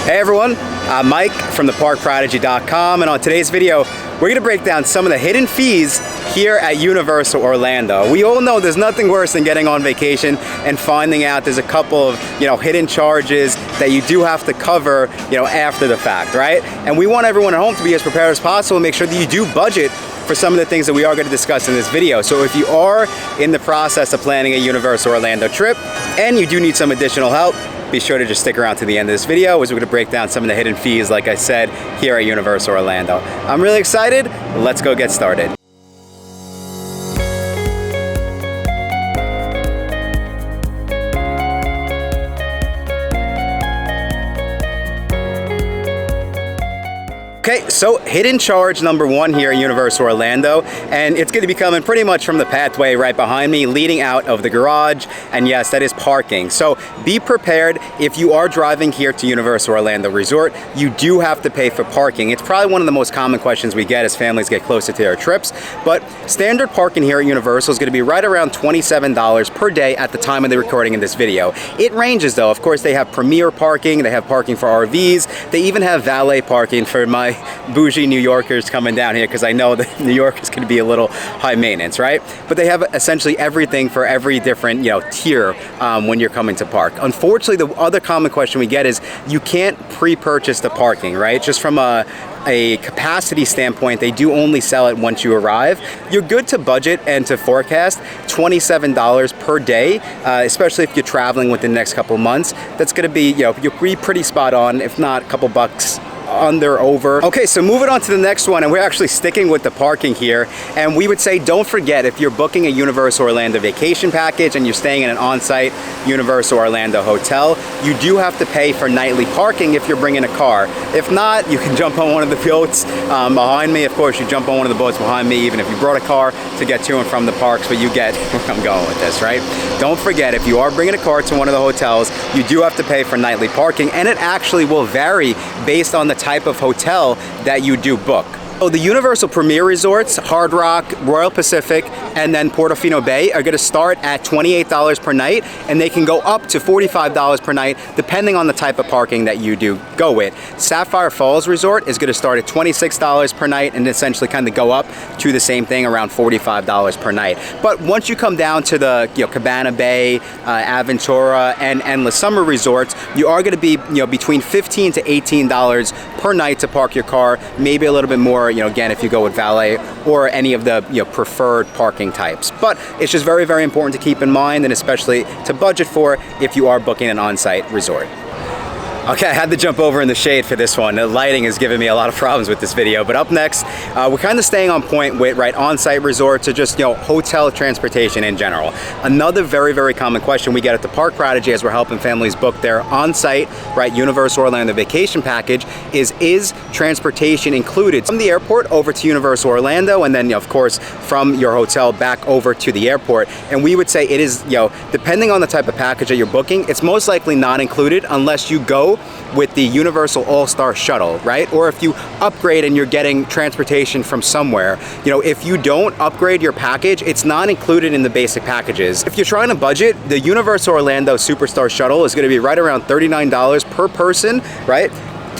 Hey everyone, I'm Mike from theparkprodigy.com, and on today's video we're going to break down some of the hidden fees here at Universal Orlando. We all know there's nothing worse than getting on vacation and finding out there's a couple of hidden charges that you do have to cover after the fact, right? And we want everyone at home to be as prepared as possible and make sure that you do budget for some of the things that we are going to discuss in this video. So if you are in the process of planning a Universal Orlando trip and you do need some additional help, be sure to just stick around to the end of this video as we're going to break down some of the hidden fees, like I said, here at Universal Orlando. I'm really excited. Let's go get started. Okay, so hidden charge number one here at Universal Orlando, and it's going to be coming pretty much from the pathway right behind me leading out of the garage, and yes, that is parking. So be prepared. If you are driving here to Universal Orlando Resort, you do have to pay for parking. It's probably one of the most common questions we get as families get closer to their trips, but standard parking here at Universal is going to be right around $27 per day at the time of the recording of this video. It ranges though. Of course, they have premier parking, they have parking for RVs, they even have valet parking for my bougie New Yorkers coming down here, because I know that New York is going to be a little high maintenance, right? But they have essentially everything for every different tier when you're coming to park. Unfortunately, the other common question we get is you can't pre-purchase the parking, right? Just from a capacity standpoint, they do only sell it once you arrive. You're good to budget and to forecast $27 per day, especially if you're traveling within the next couple of months. That's going to be, you'll be pretty spot on, if not a couple bucks under, over. Okay, so moving on to the next one, and we're actually sticking with the parking here, and we would say don't forget, if you're booking a Universal Orlando vacation package and you're staying in an on-site Universal Orlando hotel, you do have to pay for nightly parking if you're bringing a car. If not, you can jump on one of the boats behind me. Of course, you jump on one of the boats behind me even if you brought a car to get to and from the parks, but you get where I'm going with this, right? Don't forget, if you are bringing a car to one of the hotels, you do have to pay for nightly parking, and it actually will vary based on the type of hotel that you do book. So the Universal Premier Resorts, Hard Rock, Royal Pacific, and then Portofino Bay are going to start at $28 per night, and they can go up to $45 per night depending on the type of parking that you do go with. Sapphire Falls Resort is going to start at $26 per night and essentially kind of go up to the same thing, around $45 per night. But once you come down to the Cabana Bay, Aventura, and Endless Summer Resorts, you are going to be between $15 to $18 per night to park your car, maybe a little bit more again if you go with valet or any of the preferred parking types. But it's just very, very important to keep in mind, and especially to budget for if you are booking an on-site resort. Okay, I had to jump over in the shade for this one. The lighting is giving me a lot of problems with this video. But up next, we're kind of staying on point with on-site resorts or just hotel transportation in general. Another very, very common question we get at the Park Prodigy as we're helping families book their on-site Universal Orlando vacation package is transportation included from the airport over to Universal Orlando, and then of course from your hotel back over to the airport. And we would say it is depending on the type of package that you're booking, it's most likely not included unless you go with the Universal All-Star Shuttle, right? Or if you upgrade and you're getting transportation from somewhere. If you don't upgrade your package, it's not included in the basic packages. If you're trying to budget, the Universal Orlando Superstar Shuttle is going to be right around $39 per person, right?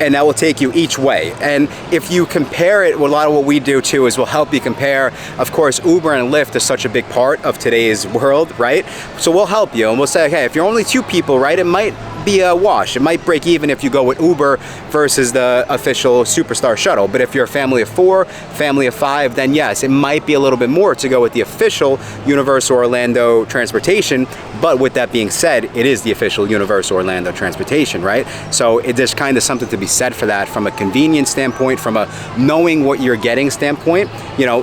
And that will take you each way. And if you compare it, a lot of what we do too is we'll help you compare. Of course, Uber and Lyft is such a big part of today's world, right? So we'll help you and we'll say, okay, if you're only two people, right, it might be a wash. It might break even if you go with Uber versus the official Superstar Shuttle. But if you're a family of 4, family of 5, then yes, it might be a little bit more to go with the official Universal Orlando transportation. But with that being said, it is the official Universal Orlando transportation, right? So there's kind of something to be said for that from a convenience standpoint, from a knowing what you're getting standpoint.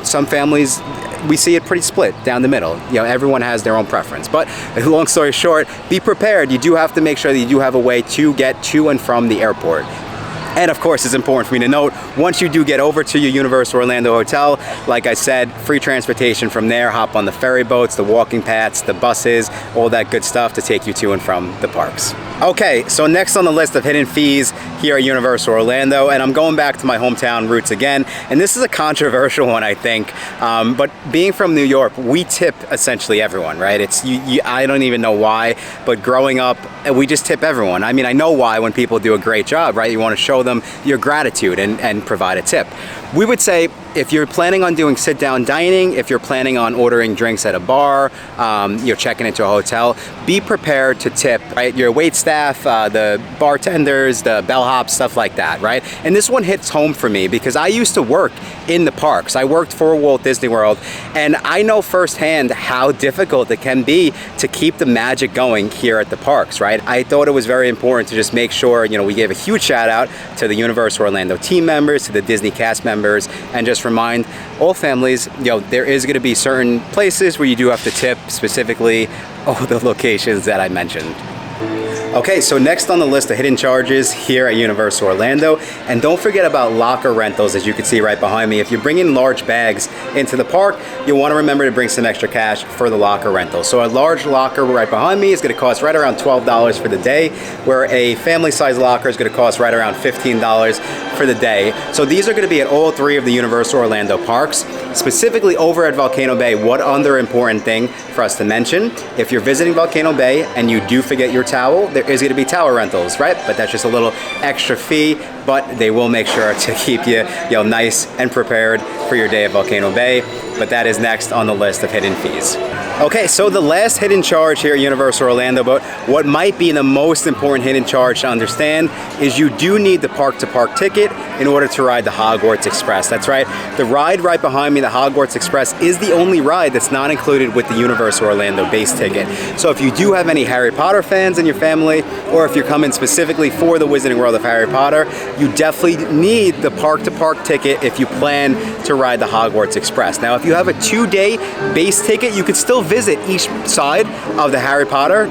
Some families, we see it pretty split down the middle. Everyone has their own preference. But long story short, be prepared. You do have to make sure that you do have a way to get to and from the airport. And of course, it's important for me to note, once you do get over to your Universal Orlando hotel, like I said, free transportation from there, hop on the ferry boats, the walking paths, the buses, all that good stuff to take you to and from the parks. Okay, so next on the list of hidden fees here at Universal Orlando, and I'm going back to my hometown roots again, and this is a controversial one, I think, but being from New York, we tip essentially everyone, right? I don't even know why, but growing up, we just tip everyone. I mean, I know why when people do a great job, right? You want to show them your gratitude and provide a tip. We would say if you're planning on doing sit-down dining, if you're planning on ordering drinks at a bar, you're checking into a hotel, be prepared to tip, right? Your wait staff, the bartenders, the bellhops, stuff like that, right? And this one hits home for me because I used to work in the parks. I worked for Walt Disney World, and I know firsthand how difficult it can be to keep the magic going here at the parks, right? I thought it was very important to just make sure, we gave a huge shout out to the Universal Orlando team members, to the Disney cast members, and just remind all families, there is going to be certain places where you do have to tip, specifically all the locations that I mentioned. Okay, so next on the list of hidden charges here at Universal Orlando, and don't forget about locker rentals, as you can see right behind me. If you bring in large bags into the park, you'll want to remember to bring some extra cash for the locker rental. So a large locker right behind me is going to cost right around $12 for the day, where a family-sized locker is going to cost right around $15 for the day. So these are going to be at all three of the Universal Orlando parks. Specifically over at Volcano Bay, one other important thing for us to mention, if you're visiting Volcano Bay and you do forget your towel, there is going to be towel rentals, right? But that's just a little extra fee, but they will make sure to keep you, nice and prepared for your day at Volcano Bay. But that is next on the list of hidden fees. Okay, so the last hidden charge here at Universal Orlando, but what might be the most important hidden charge to understand, is you do need the park-to-park ticket in order to ride the Hogwarts Express. That's right, the ride right behind me, the Hogwarts Express, is the only ride that's not included with the Universal Orlando base ticket. So if you do have any Harry Potter fans in your family, or if you're coming specifically for the Wizarding World of Harry Potter, you definitely need the park-to-park ticket if you plan to ride the Hogwarts Express. Now, if you have a 2-day base ticket, you could still visit each side of the Harry Potter.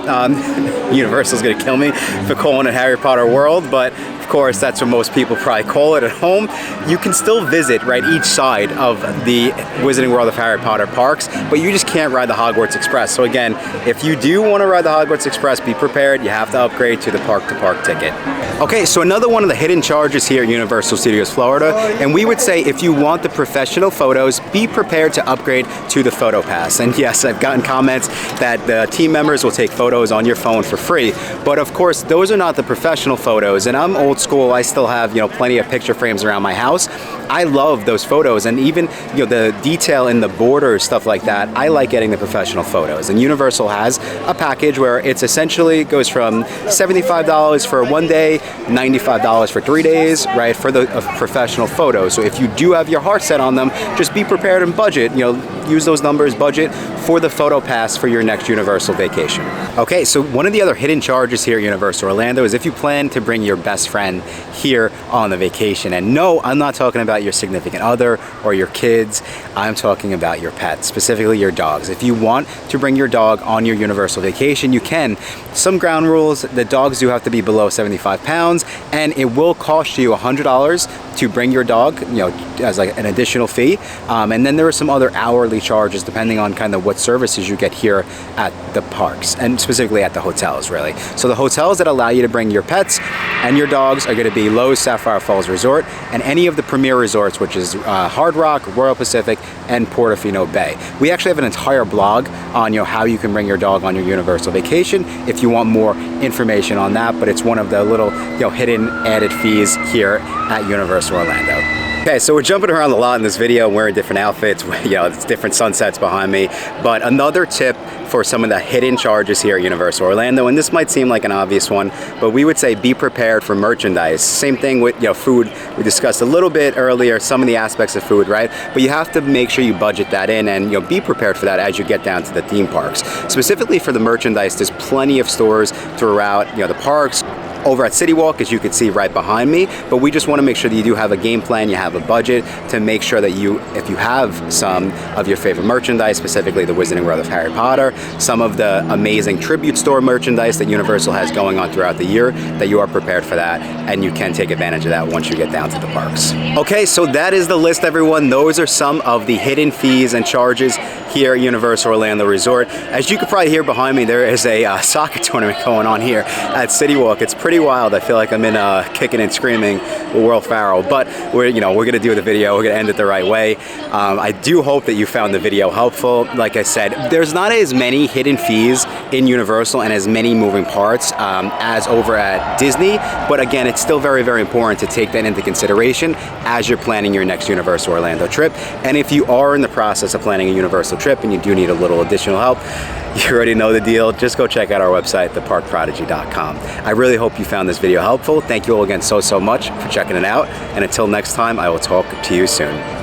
Universal's gonna kill me for calling it Harry Potter World, but of course that's what most people probably call it at home. You can still visit, right, each side of the Wizarding World of Harry Potter parks, but you just can't ride the Hogwarts Express. So again, if you do want to ride the Hogwarts Express, be prepared. You have to upgrade to the park-to-park ticket. Okay, so another one of the hidden charges here at Universal Studios Florida, and we would say if you want the professional photos, be prepared to upgrade to the Photo Pass. And yes, I've gotten comments that the team members will take photos on your phone for free, but of course those are not the professional photos, and I'm old school. I still have plenty of picture frames around my house. I love those photos, and even the detail in the borders, stuff like that. I like getting the professional photos, and Universal has a package where it's essentially goes from $75 for 1 day, $95 for 3 days, right, for the professional photos. So if you do have your heart set on them, just be prepared and budget, use those numbers, budget for the Photo Pass for your next Universal vacation. Okay, so one of the other hidden charges here at Universal Orlando is if you plan to bring your best friend here on the vacation. And no, I'm not talking about your significant other or your kids. I'm talking about your pets, specifically your dogs. If you want to bring your dog on your Universal vacation, you can. Some ground rules, the dogs do have to be below 75 pounds, and it will cost you $100 to bring your dog, as like an additional fee. And then there are some other hourly charges depending on kind of what services you get here at the parks, and specifically at the hotels, really. So the hotels that allow you to bring your pets and your dogs are going to be Lowe's Sapphire Falls Resort and any of the premier resorts, which is Hard Rock, Royal Pacific, and Portofino Bay. We actually have an entire blog on how you can bring your dog on your Universal vacation if you want more information on that, but it's one of the little hidden added fees here at Universal Orlando. Okay, so we're jumping around a lot in this video, wearing different outfits, it's different sunsets behind me, but another tip for some of the hidden charges here at Universal Orlando, and this might seem like an obvious one, but we would say be prepared for merchandise. Same thing with food. We discussed a little bit earlier some of the aspects of food, right? But you have to make sure you budget that in and be prepared for that as you get down to the theme parks. Specifically for the merchandise, there's plenty of stores throughout the parks. over at City Walk, as you can see right behind me. But we just want to make sure that you do have a game plan, you have a budget, to make sure that if you have some of your favorite merchandise, specifically the Wizarding World of Harry Potter, some of the amazing tribute store merchandise that Universal has going on throughout the year, that you are prepared for that, and you can take advantage of that once you get down to the parks. Okay, so that is the list, everyone. Those are some of the hidden fees and charges here at Universal Orlando Resort. As you can probably hear behind me, there is a soccer tournament going on here at City Walk. It's pretty wild. I feel like I'm in kicking and screaming with Will Ferrell, but we're gonna do the video. We're gonna end it the right way. I do hope that you found the video helpful. Like I said, there's not as many hidden fees in Universal and as many moving parts as over at Disney, but again, it's still very, very important to take that into consideration as you're planning your next Universal Orlando trip. And if you are in the process of planning a Universal trip and you do need a little additional help, you already know the deal. Just go check out our website, theparkprodigy.com. I really hope you found this video helpful. Thank you all again so much for checking it out. And until next time, I will talk to you soon.